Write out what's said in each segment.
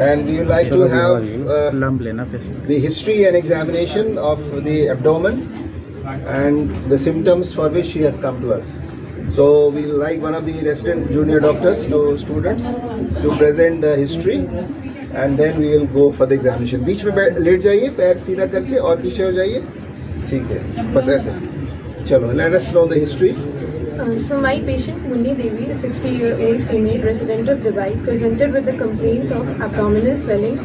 and we would like to have the history and examination of the abdomen and the symptoms for which she has come to us. So we will like one of the resident junior doctors to students to present the history, and then we will go for the examination. बीच में late जाइए, पैर सीधा करके और पीछे हो जाइए. ठीक है, बस ऐसे. चलो, let us know the history. So my patient Munni Devi, a 60-year-old female resident of Dubai, presented with the complaints of abdominal swelling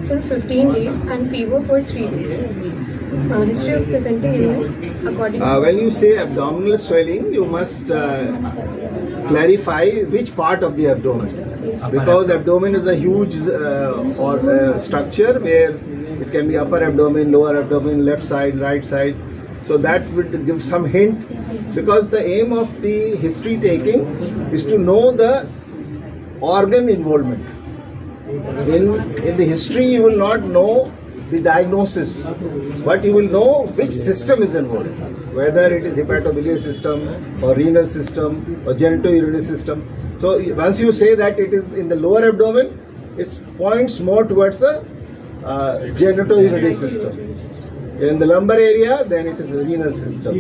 since 15 days and fever for 3 days. History of presenting illness according to... When you say abdominal swelling, you must clarify which part of the abdomen. Yes. Because abdomen is a huge structure where it can be upper abdomen, lower abdomen, left side, right side. So that would give some hint, because the aim of the history taking is to know the organ involvement. In the history you will not know the diagnosis, but you will know which system is involved, whether it is hepatobiliary system or renal system or genitourinary system. So once you say that it is in the lower abdomen, it points more towards the genitourinary system. In the lumbar area, then it is the renal system.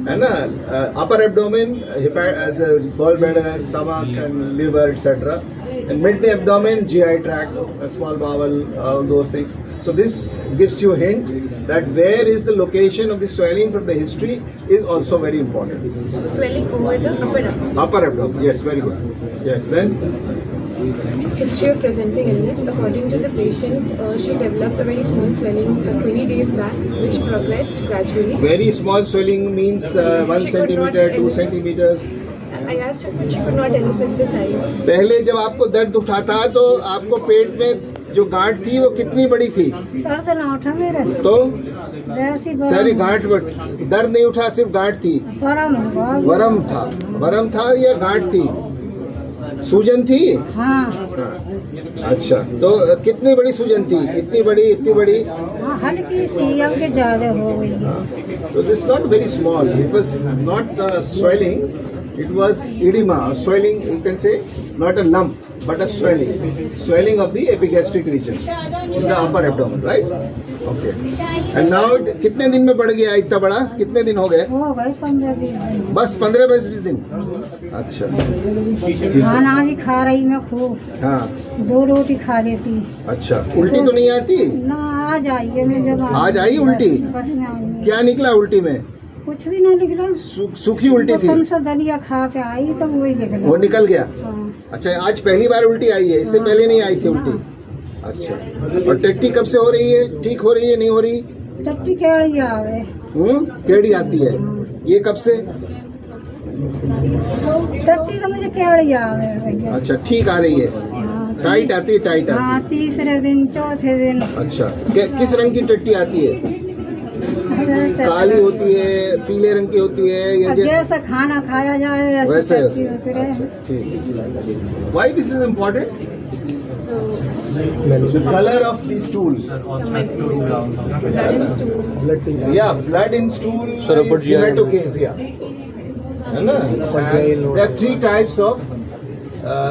And upper abdomen, the gallbladder, stomach and liver, etc. And mid abdomen, GI tract, small bowel, all those things. So this gives you a hint that where is the location of the swelling from the history is also very important. Swelling over the upper abdomen. Upper abdomen, yes, very good. Yes, then? History of presenting illness. According to the patient, she developed a very small swelling 20 days back, which progressed gradually. Very small swelling means 1 centimeter, 2 centimeters. I asked her, but she could not elicit the size. पहले जब आपको दर्द उठाता तो आपको पेट में जो गांठ थी वो कितनी बड़ी थी? दर्द ना उठा मेरा। तो सारी गांठ, दर्द नहीं उठा, सिर्फ गांठ थी। वरम था या गांठ थी? सूजन थी? हाँ। अच्छा, तो कितनी बड़ी सूजन थी? इतनी बड़ी? हल्की सी, अब के ज्यादा हो गई है। So this is not very small. It was not swelling. It was edema, swelling. You can say not a lump, but a swelling of the epigastric region in the upper abdomen, right? Okay. And now कितने दिन में बढ़ गया इतना बड़ा? कितने दिन हो गए? हो गए 15 दिन। बस 15-20 दिन। अच्छा। खाना भी खा रही मैं खूब। हाँ। 2 रोटी खा लेती। अच्छा, उल्टी तो नहीं आती? ना, आज आई है मैं जब आज आई उल्टी? बस में आई। क्या निकला उल्टी में? कुछ भी ना निकला। सूखी उल्टी थी? कौन सा दलिया खा के आई तो वही निकला। वो निकल गया? हाँ। अच्छा, आज पहली बार उल्टी आई है, इससे पहले नहीं आई थी उल्टी? अच्छा, और टट्टी कब से हो रही है? ठीक हो रही है, नहीं हो रही? टट्टी केड़ी आवे। केड़ी आती है? ये कब से? टट्टी तो मुझे केड़ी आवे भैया। अच्छा, ठीक आ रही है? टाइट आती है? टाइट आती है? हाँ, तीसरे दिन, चौथे दिन। अच्छा, किस रंग की टट्टी आती है? काली होती है, पीले रंग की होती है, या जैसा खाना खाया जाए वैसे होती है? अच्छा, ठीक। Why this is important? The color of the stool. Yeah, blood in stool is hematochezia. है ना? There are 3 types of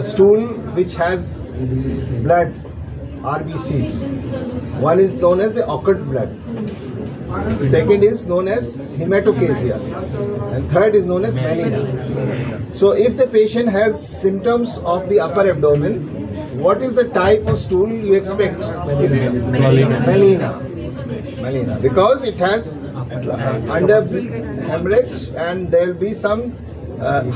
stool which has blood, RBCs. One is known as the occult blood. Second is known as hematochezia, and third is known as melena. So if the patient has symptoms of the upper abdomen, what is the type of stool you expect? Melena, because it has under hemorrhage, and there will be some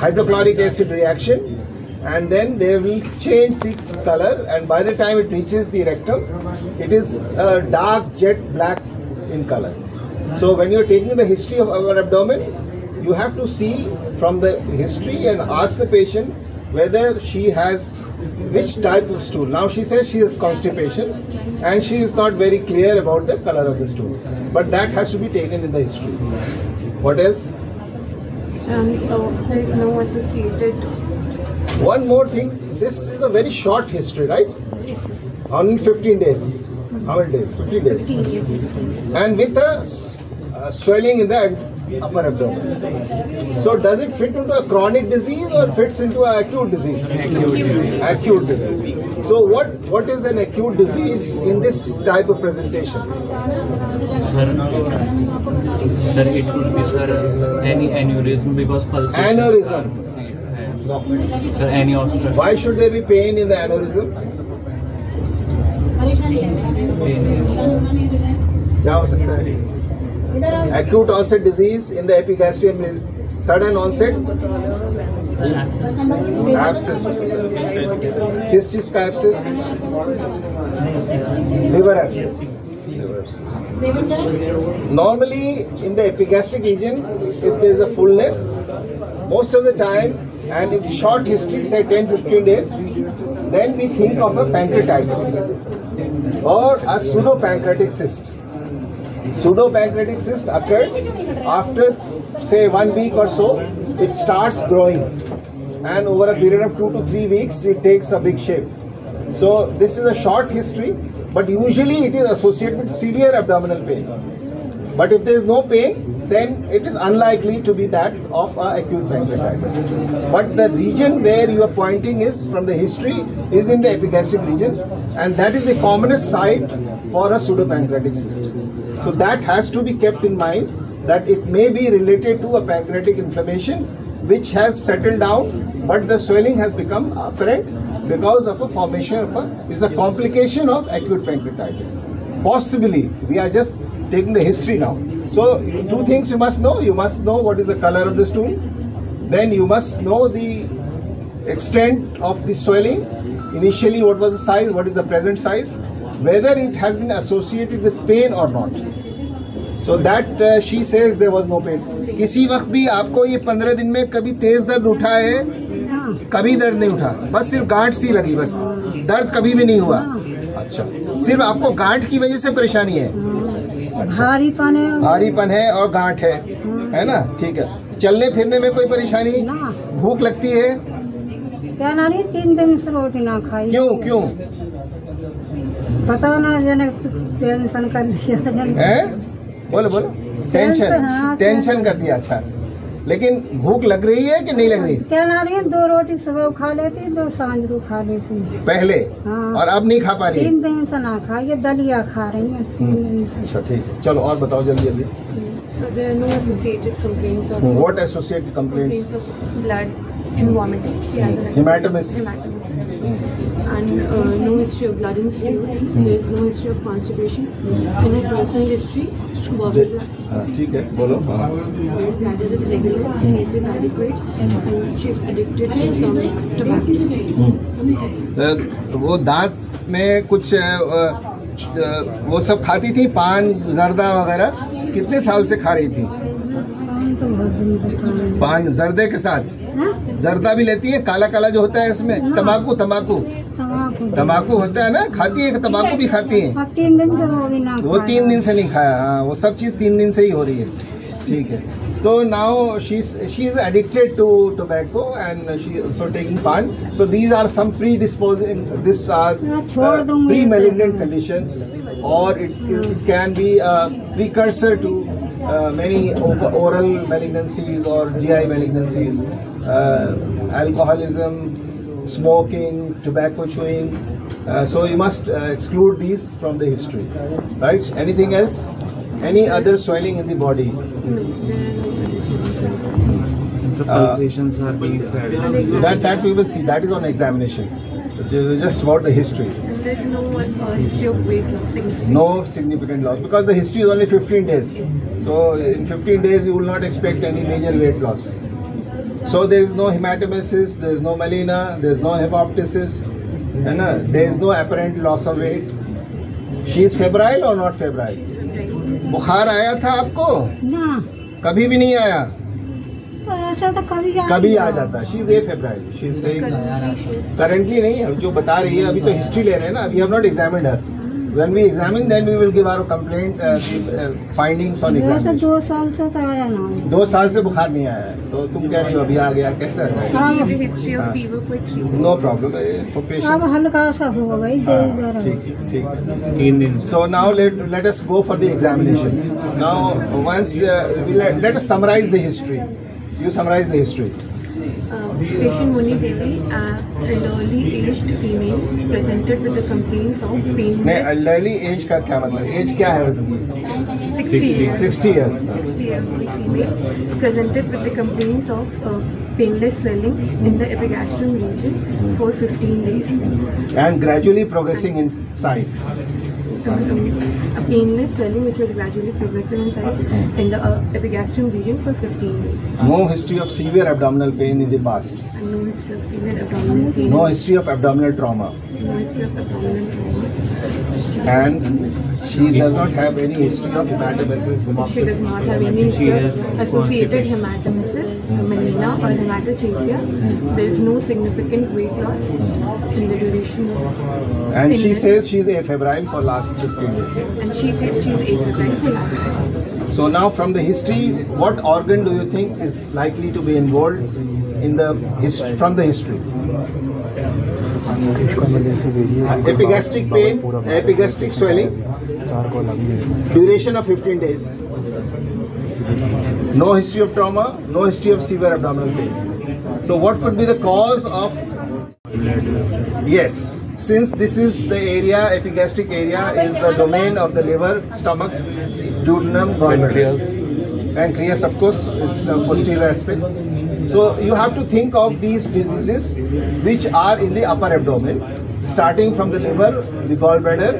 hydrochloric acid reaction, and then they will change the color, and by the time it reaches the rectum, it is a dark jet black in color. So when you are taking the history of our abdomen, you have to see from the history and ask the patient whether she has which type of stool. Now she says she has constipation and she is not very clear about the color of the stool, but that has to be taken in the history. What else? So there is no associated. One more thing, this is a very short history, right? Yes. Only 15 days. How many days? 15 days. 15 years. And with a swelling in the upper abdomen. So does it fit into a chronic disease or fits into an acute disease? Acute disease. So what is an acute disease in this type of presentation? Sir, it could be, sir, any aneurysm because pulse. Aneurysm. No. Sir, any obstruction. Why should there be pain in the aneurysm? क्या हो सकता है? Acute onset disease in the epigastrium, sudden onset abscess. किस चीज का abscess? Liver abscess. Normally in the epigastric region, if there is a fullness, most of the time, and in short history, say 10-15 days, then we think of a pancreatitis or a pseudopancreatic cyst. Pseudopancreatic cyst occurs after say 1 week or so. It starts growing, and over a period of 2 to 3 weeks it takes a big shape. So this is a short history, but usually it is associated with severe abdominal pain. But if there is no pain, then it is unlikely to be that of acute pancreatitis. But the region where you are pointing is, from the history, is in the epigastric region, and that is the commonest site for a pseudopancreatic cyst. So that has to be kept in mind, that it may be related to a pancreatic inflammation which has settled down, but the swelling has become apparent because of a formation of is a complication of acute pancreatitis. Possibly, we are just taking the history now. So 2 things you must know. You must know what is the color of the stool. Then you must know the extent of the swelling. Initially, what was the size? What is the present size? Whether it has been associated with pain or not. So that she says there was no pain. किसी वक्त भी आपको ये 15 दिन में कभी तेज दर्द उठा है? कभी दर्द नहीं उठा, बस सिर्फ गांठ सी लगी, बस दर्द कभी भी नहीं हुआ। अच्छा, सिर्फ आपको गांठ की वजह से परेशानी है? भारीपन है और गांठ है ना? ठीक है। चलने फिरने में कोई परेशानी? भूख लगती है? क्या ना, 3 दिन से रोटी ना खाई। क्यों? पता ना, टेंशन कर लिया है। बोलो टेंशन कर दिया। अच्छा, लेकिन भूख लग रही है कि नहीं लग रही? क्या ना रही है, 2 रोटी सुबह खा लेती, 2 सांझ को खा लेती पहले। हाँ। और अब नहीं खा पा रही? 3 दिन से ना खाई, ये दलिया खा रही है 3 दिन से। अच्छा, ठीक है, चलो और बताओ जल्दी। So there are no associated complaints of. What associated complaints? Of blood and vomiting. She has an Hematemesis. And no history of blood in stools. There is no history of constipation. In her personal history, bobble blood. ठीक है, बोलो। Bladder is regular, sleep is adequate, and she is addicted to some tobacco. वो दांत में कुछ वो सब खाती थी, पान जर्दा वगैरह? कितने साल से खा रही थी? पान जर्दे के साथ? जर्दा भी लेती है, काला काला जो होता है उसमें? तंबाकू होता है ना, खाती है? तंबाकू भी खाती है? 3 दिन से वो 3 दिन से नहीं खाया। हाँ, वो सब चीज 3 दिन से ही हो रही है। ठीक है, तो now she is addicted to tobacco and she also taking pan. So these are some predisposing, these are pre-malignant conditions, or it can be a precursor to many oral malignancies or GI malignancies, alcoholism, smoking, tobacco chewing. So you must exclude these from the history, right? Anything else? Any other swelling in the body? The pulsations are being felt. That we will see. That is on examination. Just about the history. And there is no history of weight loss. No significant loss, because the history is only 15 days. So in 15 days you will not expect any major weight loss. So there is no hematemesis, there is no melena, there is no hepoptysis, and there is no apparent loss of weight. She is febrile or not febrile? बुखार आया था आपको? ना, कभी भी नहीं आया? तो ऐसा तो कभी आ जाता है। She is febrile, she is saying currently नहीं है, जो बता रही है। अभी तो हिस्ट्री ले रहे हैं ना, we have not examined her, When we examine, then we will give our complaint findings on वैसे examination. 2 साल से तो आया ना है। 2 साल से बुखार नहीं आया है, तो तुम कह रही हो अभी आ गया, कैसे? She gave a history of fever for 3 weeks. No problem. So अब patients. हल्का सा हो गई दे ठीक. 3 दिन So now let us go for the examination. Now once let us summarize the history. You summarize the history. Patient Muni Devi, elderly aged female, presented with the complaints of नहीं, painless elderly age का क्या मतलब? Age क्या है उनकी? 60 years. 60 years. 60-year-old female presented with the complaints of painless swelling in the epigastrium region for 15 days. And gradually progressing in size. A painless swelling which was gradually progressive in size in the epigastrium region for 15 days. No history of severe abdominal pain in the past. And no history of severe abdominal pain. No history of abdominal trauma. No history of abdominal trauma. And she does not have any history of hematomesis, She does not have any history of associated hematomesis, melena or hematochezia. There is no significant weight loss in the duration of And she illness. says she is afebrile for last 15 days. And she says she is afebrile for last 5 days. So now from the history, what organ do you think is likely to be involved in the history, from the history? Epigastric pain, epigastric swelling, duration of 15 days, no history of trauma, no history of severe abdominal pain. So what could be the cause of? Yes, since this is the area, epigastric area is the domain of the liver, stomach, duodenum, gallbladder. Pancreas, of course, it's the posterior aspect. So you have to think of these diseases which are in the upper abdomen, starting from the liver, the gallbladder,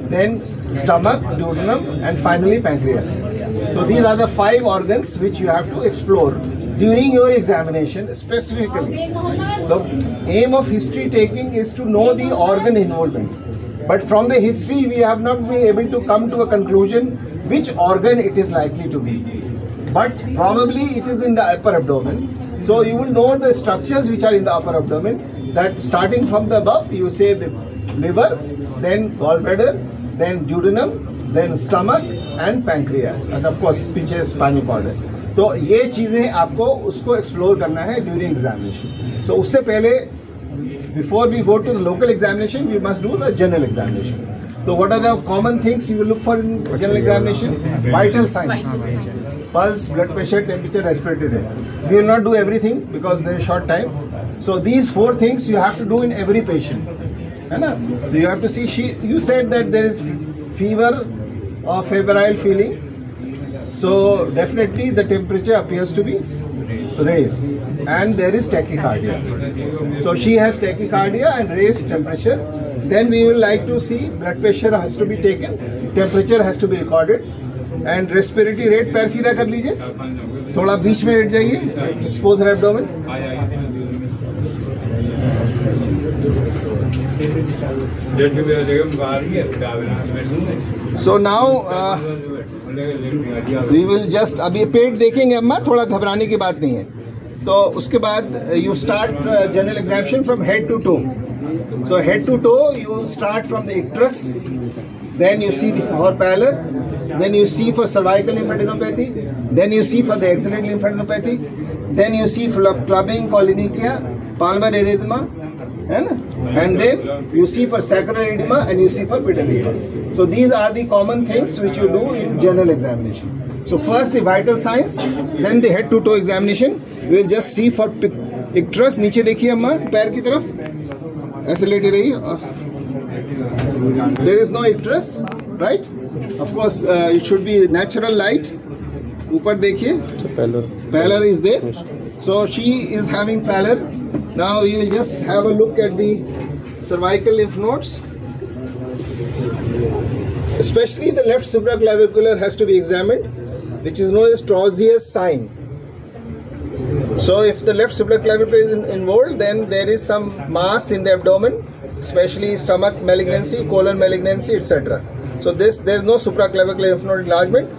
then stomach, duodenum, and finally pancreas. So these are the 5 organs which you have to explore during your examination specifically. The aim of history taking is to know the organ involvement. But from the history, we have not been able to come to a conclusion which organ it is likely to be. But probably it is in the upper abdomen. So you will know the structures which are in the upper abdomen. That starting from the above, you say the liver, then gallbladder, then duodenum, then stomach and pancreas, and of course पीछे spinal cord है. तो ये चीजें आपको उसको explore करना है during examination. So उससे पहले before we go to the local examination we must do the general examination. तो what are the common things you will look for in general examination? Vital signs, pulse, blood pressure, temperature, respiratory rate. We will not do everything because there is short time. So these 4 things you have to do in every patient, है ना? So you have to see. You said that there is fever or febrile feeling. So definitely the temperature appears to be raised, and there is tachycardia. So she has tachycardia and raised temperature. Then we will like to see blood pressure has to be taken, temperature has to be recorded, and respiratory rate. पैर सीधा कर लीजिए, थोड़ा बीच में late जाइए, expose her abdomen. So now we will just अभी पेट देखेंगे अम्मा, थोड़ा घबराने की बात नहीं है. तो उसके बाद you start general examination from head to toe. So head to toe you start from the icterus, then you see for pallor, then you see for cervical lymphadenopathy, then you see for the axillary lymphadenopathy, then you see for clubbing, cholinekia, palmar erythema, and then you see for sacral edema and you see for pedal edema. So these are the common things which you do in general examination. So first the vital signs, then the head to toe examination. We will just see for icterus. नीचे देखिए अम्मा, पैर की तरफ ऐसे लेटी रही. There is no icterus, right? Of course it should be natural light. ऊपर देखिए, pallor is there. So she is having pallor. Now you will just have a look at the cervical lymph nodes. Especially the left supraclavicular has to be examined, which is known as Trozius sign. So if the left supraclavicular is involved, then there is some mass in the abdomen, especially stomach malignancy, colon malignancy, etc. So there is no supraclavicular lymph node enlargement,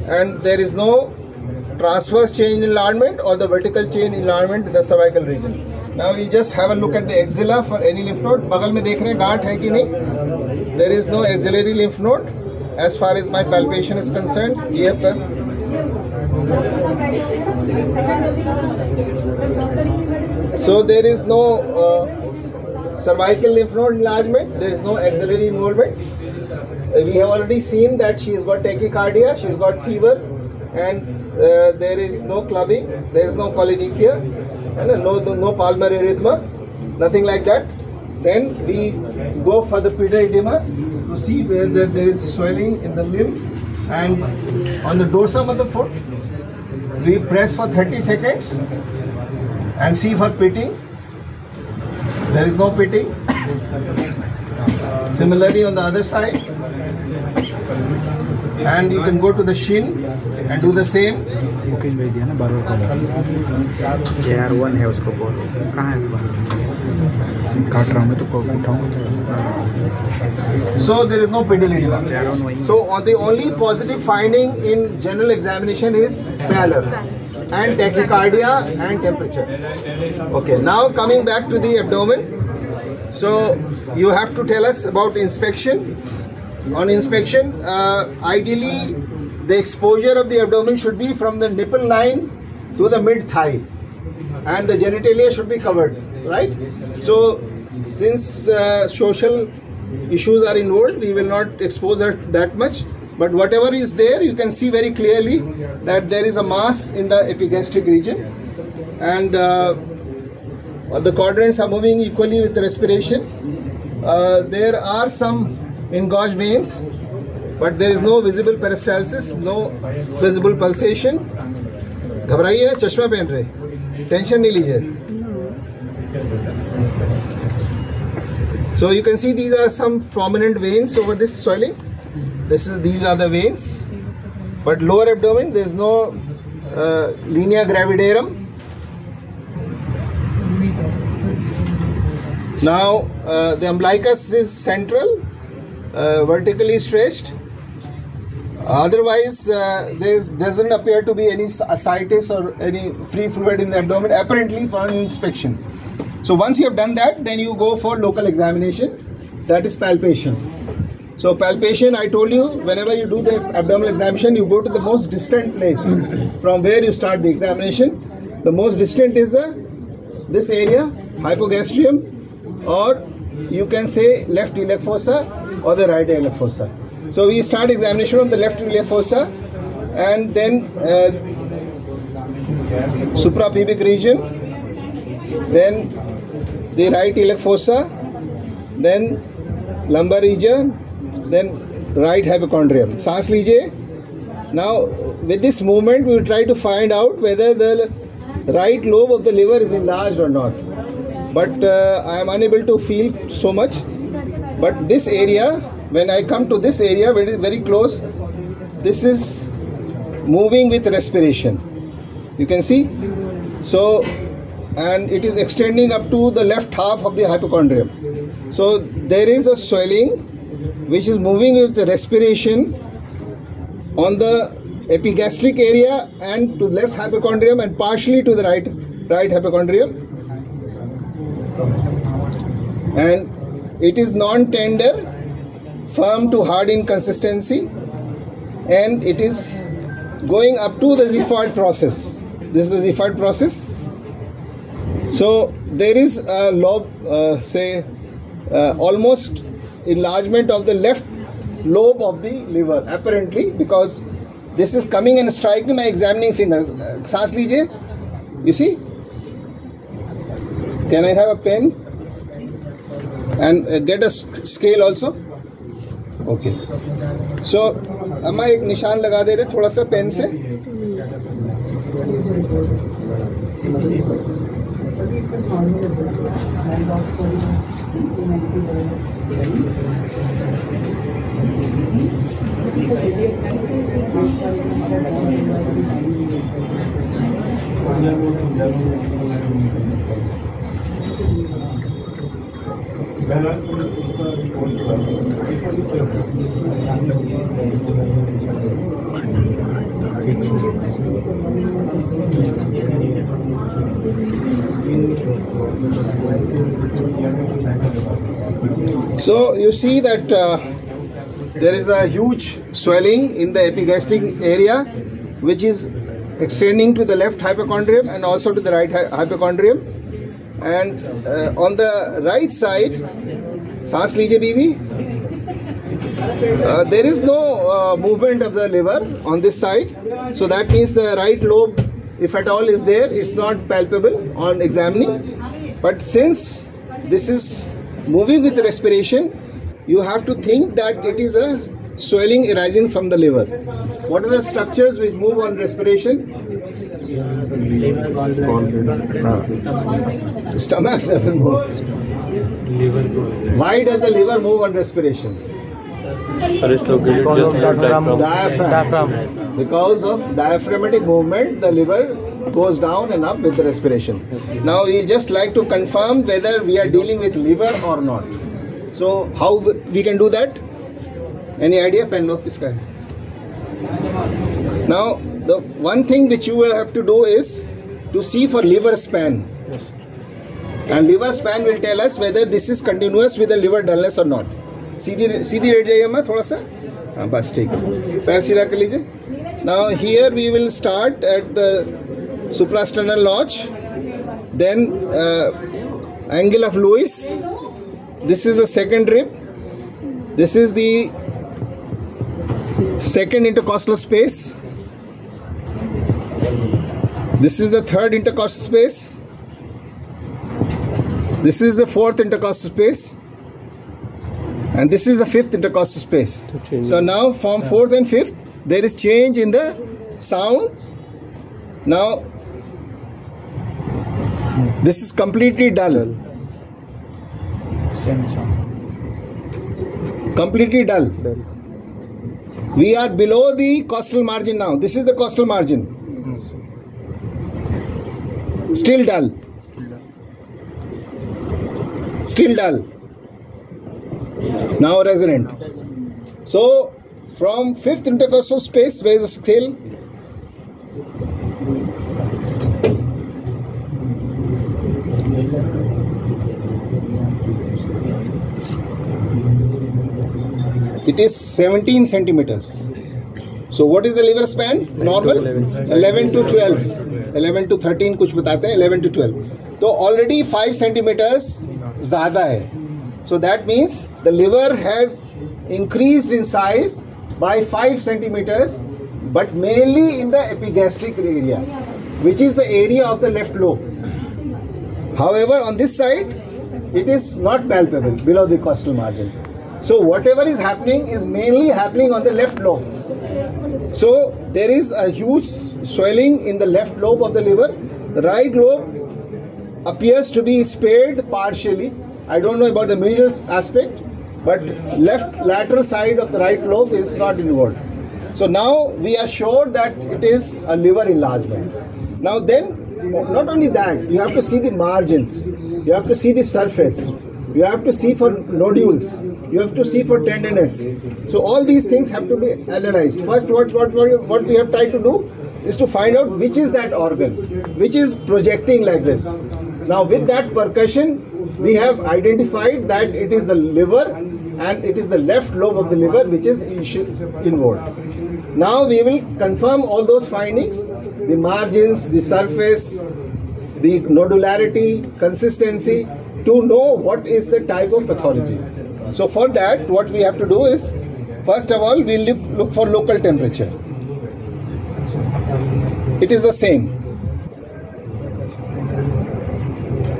and there is no transverse chain enlargement or the vertical chain enlargement in the cervical region. Now we just have a look at the axilla for any lymph node. बगल में देख रहे हैं गांठ है कि नहीं? there is no axillary lymph node as far as my palpation is concerned. Here per. So there is no cervical lymph node enlargement, there is no axillary involvement. We have already seen that she has got tachycardia, she has got fever, and there is no clubbing, there is no polynychia, and no palmar erythema, nothing like that. Then we go for the pedal edema to see whether there is swelling in the limb, and on the dorsum of the foot we press for 30 seconds and see for pitting. There is no pitting. Similarly on the other side, and you can go to the shin and do the same. Booking भेज दिया ना बार बार JR1 है उसको बोल कहाँ है काट रहा हूँ मैं तो उठाऊंगा So there is no pedal edema. JR1 वही So the only positive finding in general examination is pallor and tachycardia and temperature. Okay, now coming back to the abdomen. So you have to tell us about inspection. On inspection, ideally the exposure of the abdomen should be from the nipple line to the mid thigh, and the genitalia should be covered, right? So since social issues are involved, we will not expose her that much, but whatever is there, you can see very clearly that there is a mass in the epigastric region, and the quadrants are moving equally with the respiration. There are some engorged veins, but there is no visible peristalsis, no visible pulsation. घबराइए ना, चश्मा पहन रहे, tension नहीं लीजिए. So you can see these are some prominent veins over this swelling. These are the veins, but lower abdomen there is no linea gravidarum. Now the umbilicus is central, vertically stretched. Otherwise there doesn't appear to be any ascites or any free fluid in the abdomen apparently for an inspection. So once you have done that, then you go for local examination, that is palpation. So palpation, I told you, whenever you do the abdominal examination, you go to the most distant place from where you start the examination. The most distant is this area, hypogastrium, or you can say left iliac fossa or the right iliac fossa. So we start examination from the left iliac fossa, and then suprapubic region, then the right iliac fossa, then lumbar region, then right hypochondrium. सांस लीजिए. Now with this movement we will try to find out whether the right lobe of the liver is enlarged or not. But I am unable to feel so much. But this area, when I come to this area where it is very close, this is moving with respiration. You can see. So, and it is extending up to the left half of the hypochondrium. So there is a swelling which is moving with the respiration on the epigastric area and to the left hypochondrium and partially to the right hypochondrium. And it is non-tender, firm to hard in consistency, and it is going up to the xiphoid process. This is the xiphoid process. So there is a lobe, almost enlargement of the left lobe of the liver apparently, because this is coming and striking my examining fingers. सांस लीजिए. You see? Can I have a pen and get a scale also? Okay. So अम्मा एक निशान लगा दे रहे थोड़ा सा pen से. So you see that there is a huge swelling in the epigastric area, which is extending to the left hypochondrium and also to the right hypochondrium. And on the right side, सांस लीजिए बीवी. There is no movement of the liver on this side, so that means the right lobe, if at all is there, it's not palpable on examining. But since this is moving with respiration, you have to think that it is a swelling arising from the liver. What are the structures which move on respiration? Stomach doesn't move. Why does the liver move on respiration? Diaphragm. Because of diaphragmatic movement, the liver goes down and up with the respiration. Now we just like to confirm whether we are dealing with liver or not. So how we can do that? Any idea? Pen lo kiska hai? Now the one thing which you will have to do is to see for liver span. Yes. And liver span will tell us whether this is continuous with the liver dullness or not. Sidhi rate जाइए अम्मा थोड़ा सा. हाँ बस ठीक है. पैर सीधा कर लीजिए. Now here we will start at the suprasternal notch, then angle of Lewis. This is the second rib. This is the second intercostal space. This is the third intercostal space. This is the fourth intercostal space. And this is the fifth intercostal space. So now from fourth and fifth, there is change in the sound. Now this is completely dull. Same sound. Completely dull. We are below the costal margin now. This is the costal margin. Still dull. Still dull. Now resonant. So from fifth intercostal space, where is the scale? It is 17 centimeters. So what is the liver span? Normal? 11 to 12. 11 to 13 कुछ बताते हैं. 11 to 12. तो already 5 centimeters ज़्यादा है. So that means the liver has increased in size by 5 centimeters, but mainly in the epigastric area, which is the area of the left lobe. However, on this side, it is not palpable below the costal margin. So whatever is happening is mainly happening on the left lobe. So there is a huge swelling in the left lobe of the liver. The right lobe appears to be spared partially. I don't know about the medial aspect, but left lateral side of the right lobe is not involved. So now we are sure that it is a liver enlargement. Now then, not only that, you have to see the margins, you have to see the surface, you have to see for nodules, you have to see for tenderness. So all these things have to be analyzed. First, what we have tried to do is to find out which is that organ, which is projecting like this. Now with that percussion, we have identified that it is the liver and it is the left lobe of the liver which is involved. Now we will confirm all those findings, the margins, the surface, the nodularity, consistency, to know what is the type of pathology. So for that, what we have to do is, first of all, we will look for local temperature. It is the same.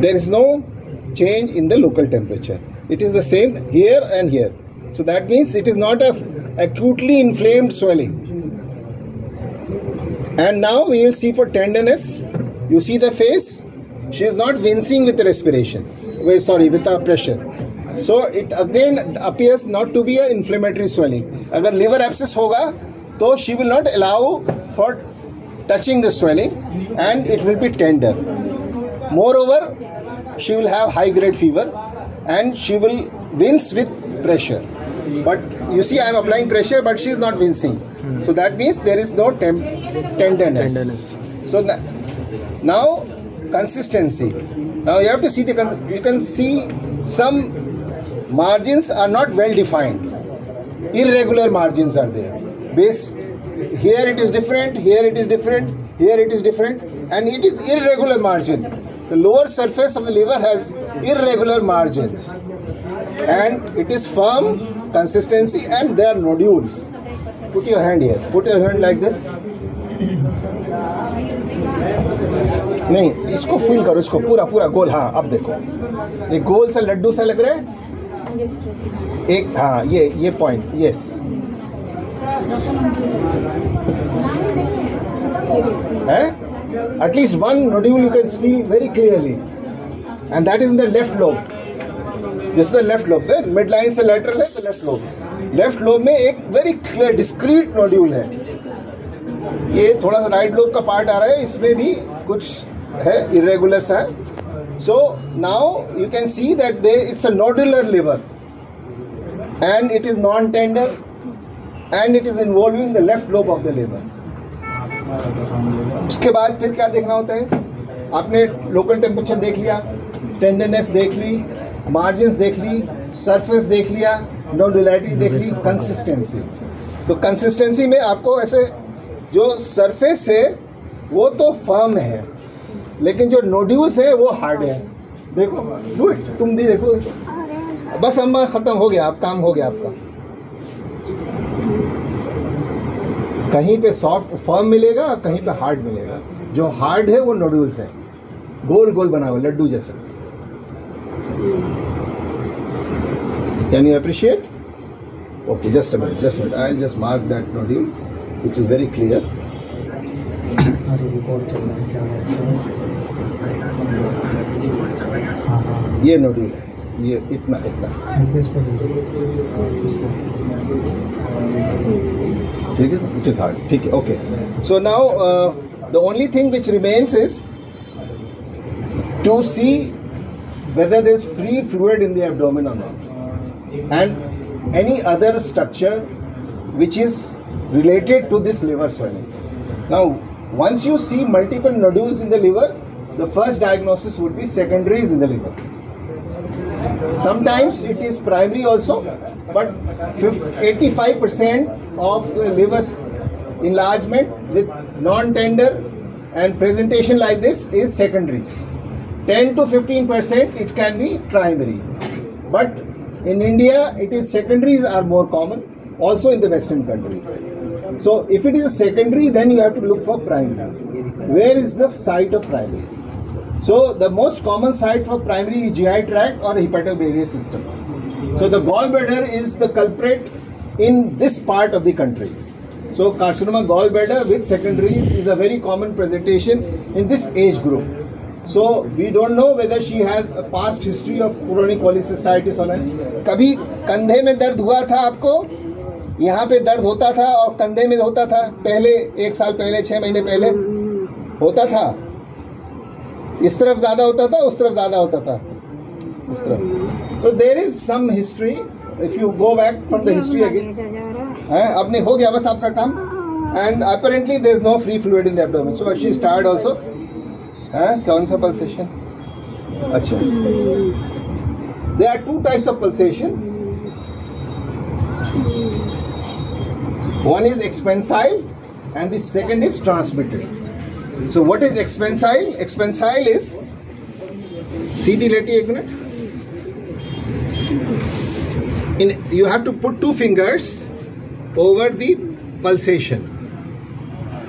There is no change in the local temperature. It is the same here and here. So that means it is not a acutely inflamed swelling. And now we will see for tenderness. You see the face? She is not wincing with the respiration. With the pressure. So it again appears not to be an inflammatory swelling. Agar liver abscess hoga, तो she will not allow for touching the swelling and it will be tender. Moreover, she will have high grade fever and she will wince with pressure. But you see, I am applying pressure, but she is not wincing. So that means there is no tenderness. So now consistency. Now you have to see you can see some margins are not well defined. Irregular margins are there. Base, here it is different, here it is different, here it is different, and it is irregular margin. The lower surface of the liver has irregular margins, and it is firm consistency, and there are nodules. Put your hand here. Put your hand like this. नहीं, इसको feel करो, इसको पूरा पूरा गोल. हाँ, अब देखो, ये गोल सा लड्डू सा लग रहा है. एक, हाँ, ये पॉइंट. यस, है. At least one nodule you can feel very clearly, and that is in the left lobe. This is the left lobe. The midline से lateral है, the left lobe. Left lobe में एक very clear, discrete nodule है. ये थोड़ा सा right lobe का part आ रहा है, इसमें भी कुछ है irregular सा. So now you can see that it's a nodular liver, and it is non-tender, and it is involving the left lobe of the liver. उसके बाद फिर क्या देखना होता है? आपने लोकल टेम्परेचर देख लिया, टेंडरनेस देख ली, मार्जिन्स देख ली, सरफेस देख लिया, नोडुलैरिटी देख ली, कंसिस्टेंसी. तो कंसिस्टेंसी में आपको ऐसे जो सरफेस है वो तो फर्म है, लेकिन जो नोड्यूल्स है वो हार्ड है. देखो, डू इट, तुम भी देखो. बस अम्मा खत्म हो गया, अब काम हो गया आपका. कहीं पे सॉफ्ट फर्म मिलेगा, कहीं पे हार्ड मिलेगा. जो हार्ड है वो नोड्यूल्स है, गोल गोल बना हुआ लड्डू जैसा. Can you appreciate? Okay, just a minute, I will just mark that nodule which is very clear. ये नोड्यूल है, ये इतना. ठीक है, it is hard. ठीक है, okay. So now the only thing which remains is to see whether there is free fluid in the abdomen or not, and any other structure which is related to this liver swelling. Now, once you see multiple nodules in the liver, the first diagnosis would be secondaries in the liver. Sometimes it is primary also, but 85% of the liver's enlargement with non-tender and presentation like this is secondaries. 10 to 15% it can be primary. But in India, it is secondaries are more common, also in the Western countries. So if it is a secondary, then you have to look for primary. Where is the site of primary? So the most common site for primary is GI tract or hepatobiliary system. So the gallbladder is the culprit in this part of the country. So carcinoma gallbladder with secondaries is a very common presentation in this age group. So we don't know whether she has a past history of chronic cholecystitis or not. कभी कंधे में दर्द हुआ था आपको? यहाँ पे दर्द होता था और कंधे में होता था पहले, 1 साल पहले, 6 महीने पहले होता था. इस तरफ ज्यादा होता था, उस तरफ ज्यादा होता था, इस तरफ. So there is some history. If you go back from the history again, अब नहीं हो गया बस आपका काम. And apparently there is no free fluid in the abdomen. So she is tired also. कौन सा pulsation? अच्छा. There are 2 types of pulsation. One is expansile and the second is transmitted. So what is expansile? Expansile is, सीधी लेटी एक minute. You have to put 2 fingers over the pulsation.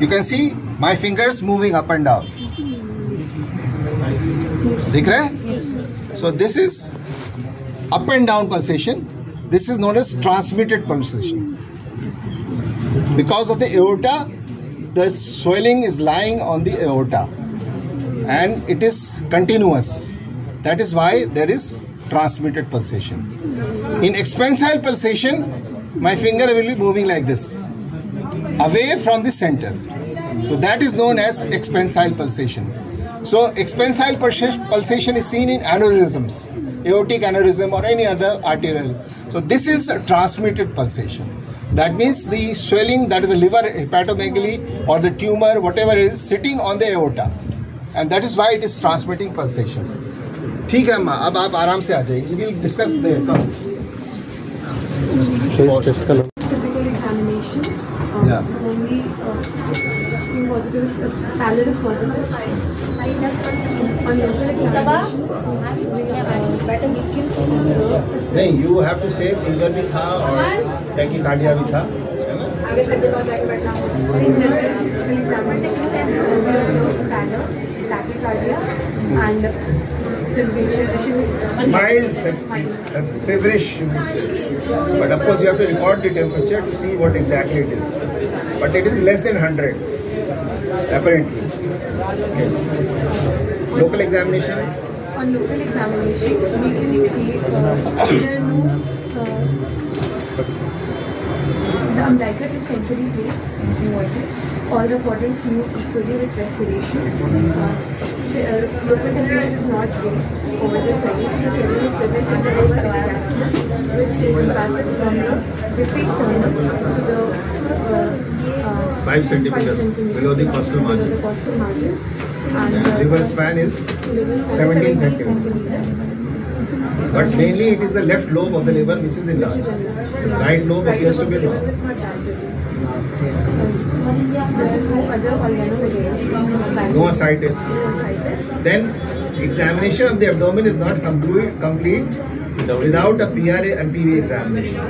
You can see my fingers moving up and down. दिख रहा है? So this is up and down pulsation. This is known as transmitted pulsation. Because of the aorta, the swelling is lying on the aorta and it is continuous. That is why there is transmitted pulsation. In expansile pulsation, my finger will be moving like this, away from the center. So that is known as expansile pulsation. So expansile pulsation is seen in aneurysms, aortic aneurysm or any other arterial. So this is a transmitted pulsation. That means the swelling, that is a liver hepatomegaly or the tumor, whatever it is, sitting on the aorta, and that is why it is transmitting pulsations. ठीक है अम्मा, अब आप आराम से आ जाइए. We will discuss there. Come. Physical examination. Yeah. Only positive, pallor is positive. On local examination, नहीं, you have to say fever भी था और tachycardia भी था, है ना? tachycardia and she was Mild feverish, you would say. But of course, you have to record the temperature to see what exactly it is. But it is less than 100, apparently. Okay. Local examination. on local examination, we can see there are no the umbilicus is centrally placed, inverted. All the quadrants move equally with respiration. The local temperature is not raised over the swelling. The swelling is present in the lower diaphragm, which passes from the episternum to the 5 centimeters below the costal margin. The costal margins. And Liver span is 17 centimeters. But mainly it is the left lobe of the liver which is enlarged. Right lobe appears to be There normal. are no other organomegaly. No ascites. Then examination of the abdomen is not complete without a PRA and PV examination.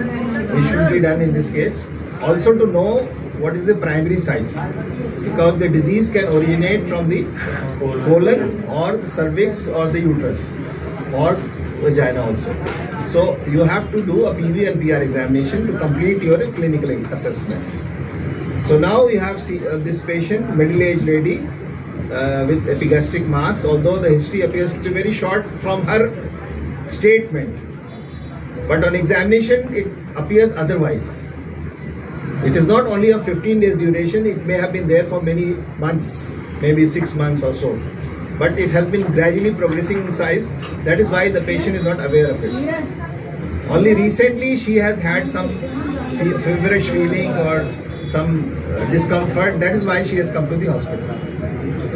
It should be done in this case. Also to know what is the primary site, because the disease can originate from the colon or the cervix or the uterus or vagina also. So you have to do a PV and PR examination to complete your clinical assessment. So now we have this patient, middle-aged lady with epigastric mass, although the history appears to be very short from her statement. But on examination, it appears otherwise. It is not only of 15 days duration, it may have been there for many months, maybe 6 months or so. But it has been gradually progressing in size. That is why the patient is not aware of it. Only recently she has had some feverish feeling or some discomfort. That is why she has come to the hospital.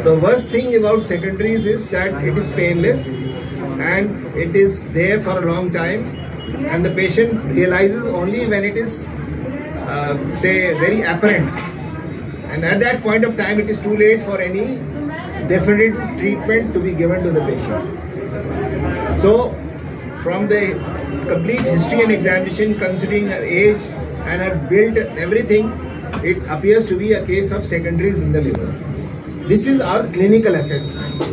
The worst thing about secondaries is that it is painless and it is there for a long time, and the patient realizes only when it is say very apparent, and at that point of time it is too late for any definite treatment to be given to the patient. So from the complete history and examination, considering her age and her build and everything, it appears to be a case of secondaries in the liver. This is our clinical assessment.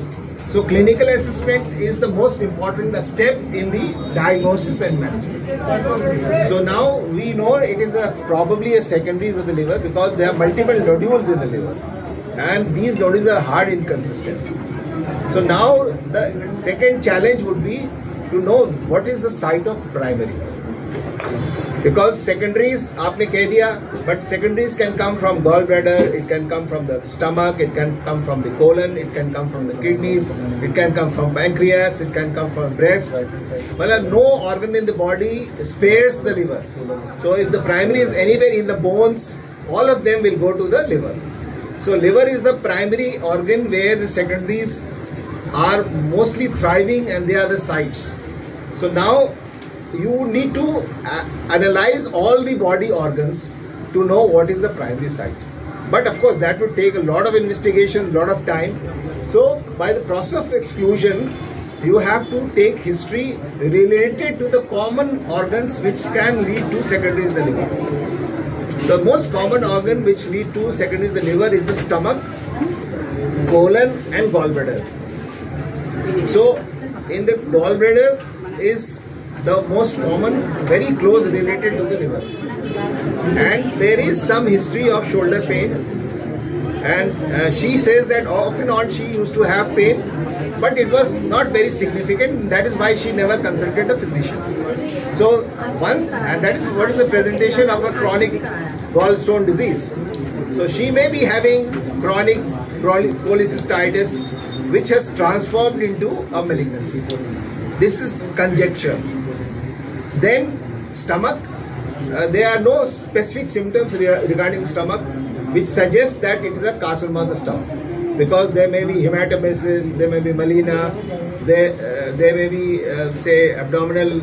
So clinical assessment is the most important step in the diagnosis and management. So now we know it is probably a secondaries of the liver, because there are multiple nodules in the liver, and these nodules are hard inconsistency. So now the second challenge would be to know what is the site of primary. Because secondaries, aapne keh diya, but secondaries can come from gallbladder, it can come from the stomach, it can come from the colon, it can come from the kidneys, it can come from pancreas, it can come from breast. Well, no organ in the body spares the liver. So if the primary is anywhere in the bones, all of them will go to the liver. So liver is the primary organ where the secondaries are mostly thriving, and they are the sites. So now you need to analyze all the body organs to know what is the primary site. But of course that would take a lot of investigation, a lot of time. So by the process of exclusion, you have to take history related to the common organs which can lead to secondaries in the liver. The most common organ which lead to secondaries in the liver is the stomach, colon and gallbladder. So in the gallbladder is the most common, very close related to the liver, and there is some history of shoulder pain, and she says that off and on she used to have pain, but it was not very significant. That is why she never consulted a physician. So once, and that is what is the presentation of a chronic gallstone disease. So she may be having chronic cholecystitis which has transformed into a malignancy. This is conjecture. Then stomach, there are no specific symptoms regarding stomach which suggest that it is a carcinoma of the stomach, because there may be hematomesis, there may be melena, There may be say abdominal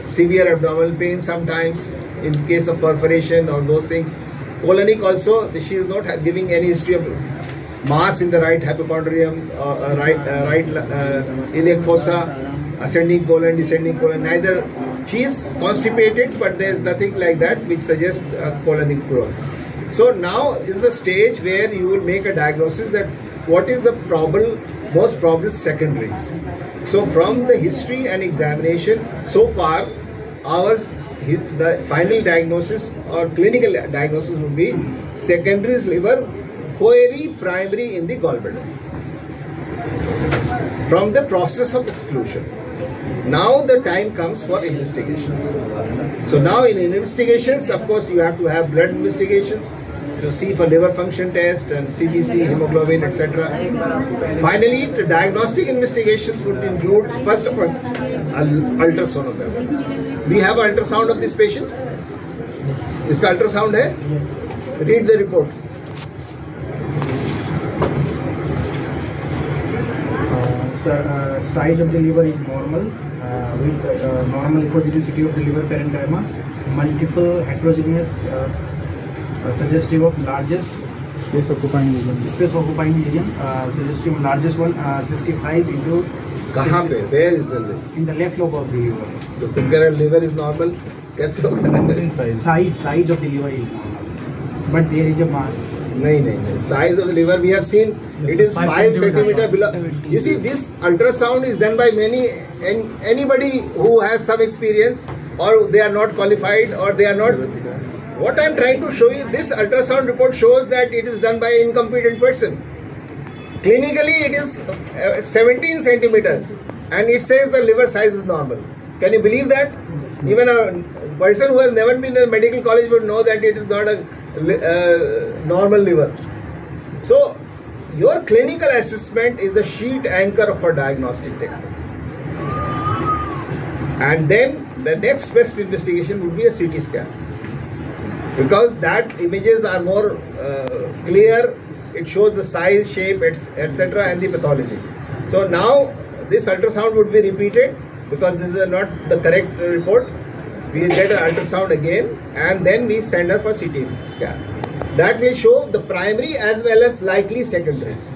severe abdominal pain sometimes in case of perforation or those things. Colonic also, she is not giving any history of mass in the right hypochondrium, right iliac fossa, ascending colon, descending colon. Neither she is constipated, but there is nothing like that which suggests colonic growth. So now is the stage where you will make a diagnosis that what is the most probable secondaries. So from the history and examination, so far the final diagnosis or clinical diagnosis would be secondaries liver, query primary in the gallbladder from the process of exclusion. Now the time comes for investigations. So now in investigations, of course, you have to have blood investigations to see for liver function test and CBC, hemoglobin, etc. Finally, the diagnostic investigations would include, first of all, ultrasonography. We have ultrasound of this patient. इसका ultrasound है? Read the report. Size of the liver is normal with normal leukocyticity of the liver parenchyma, multiple heterogeneous suggestive of largest space occupying lesion, suggestive of largest one 65 into. कहाँ पे? Where is the liver? In the left lobe of the liver. तो तुम कह रहे liver is normal? कैसे होगा? Size of the liver is normal, but there is a mass. नहीं. Size of the liver we have seen it is 5 centimeter below. You see, this ultrasound is done by anybody who has some experience, or they are not qualified, or they are not. What I am trying to show you, this ultrasound report shows that it is done by an incompetent person. Clinically, it is 17 centimeters, and it says the liver size is normal. Can you believe that? Even a person who has never been in a medical college would know that it is not a normal liver. So, your clinical assessment is the sheet anchor for diagnostic techniques. And then the next best investigation would be a CT scan. Because that images are more clear, it shows the size, shape, etc. and the pathology. So now this ultrasound would be repeated because this is not the correct report. We will get an ultrasound again and then we send her for CT scan. That will show the primary as well as likely secondaries.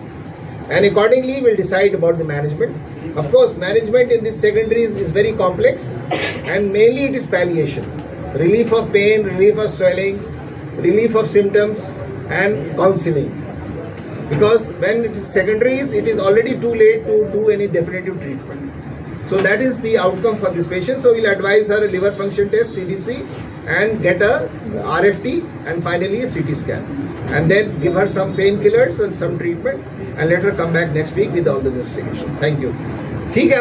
And accordingly we will decide about the management. Of course, management in these secondaries is very complex and mainly it is palliation. Relief of pain, relief of swelling, relief of symptoms and counseling. Because when it is secondaries, it is already too late to do any definitive treatment. So that is the outcome for this patient. So we'll advise her a liver function test, CBC, and get a RFT and finally a CT scan. And then give her some painkillers and some treatment and let her come back next week with all the investigations. Thank you. ठीक है.